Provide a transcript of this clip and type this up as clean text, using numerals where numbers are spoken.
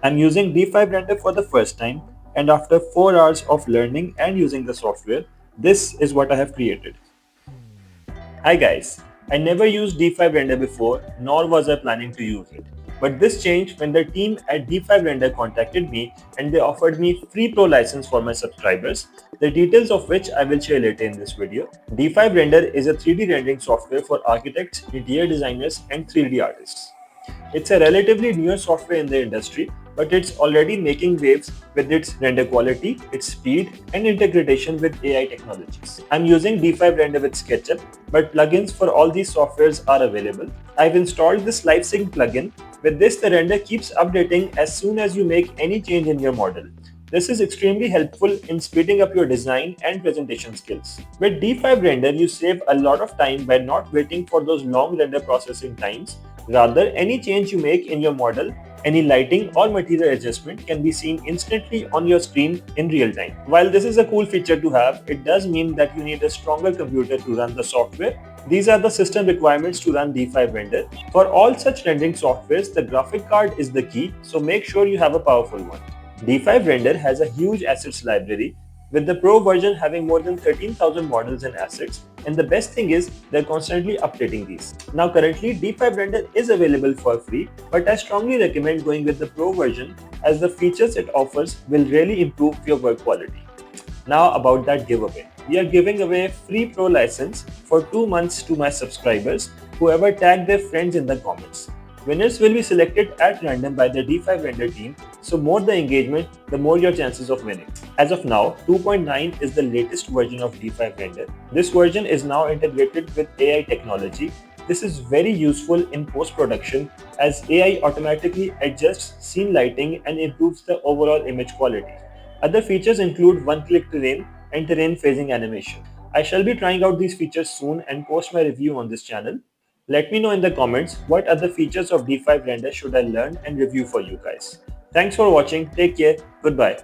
I'm using D5 Render for the first time, and after 4 hours of learning and using the software, this is what I have created. Hi guys, I never used D5 Render before, nor was I planning to use it. But this changed when the team at D5 Render contacted me and they offered me free pro license for my subscribers, the details of which I will share later in this video. D5 Render is a 3D rendering software for architects, interior designers, and 3D artists. It's a relatively newer software in the industry, but it's already making waves with its render quality, its speed, and integration with AI technologies. I'm using D5 Render with Sketchup, but plugins for all these softwares are available. I've installed this LiveSync plugin. With this, the render keeps updating as soon as you make any change in your model. This is extremely helpful in speeding up your design and presentation skills. With D5 Render, you save a lot of time by not waiting for those long render processing times. Rather, any change you make in your model, any lighting or material adjustment can be seen instantly on your screen in real time. While this is a cool feature to have, it does mean that you need a stronger computer to run the software. These are the system requirements to run D5 Render. For all such rendering softwares, the graphic card is the key, so make sure you have a powerful one. D5 Render has a huge assets library, with the Pro version having more than 13,000 models and assets, and the best thing is they're constantly updating these. Now currently D5 Render is available for free, but I strongly recommend going with the Pro version as the features it offers will really improve your work quality. Now about that giveaway. We are giving away a free Pro license for 2 months to my subscribers, whoever tagged their friends in the comments. Winners will be selected at random by the D5 Render team, so more the engagement, the more your chances of winning. As of now, 2.9 is the latest version of D5 Render. This version is now integrated with AI technology. This is very useful in post-production as AI automatically adjusts scene lighting and improves the overall image quality. Other features include one-click terrain and terrain phasing animation. I shall be trying out these features soon and post my review on this channel. Let me know in the comments what other features of D5 Render should I learn and review for you guys. Thanks for watching, take care, goodbye.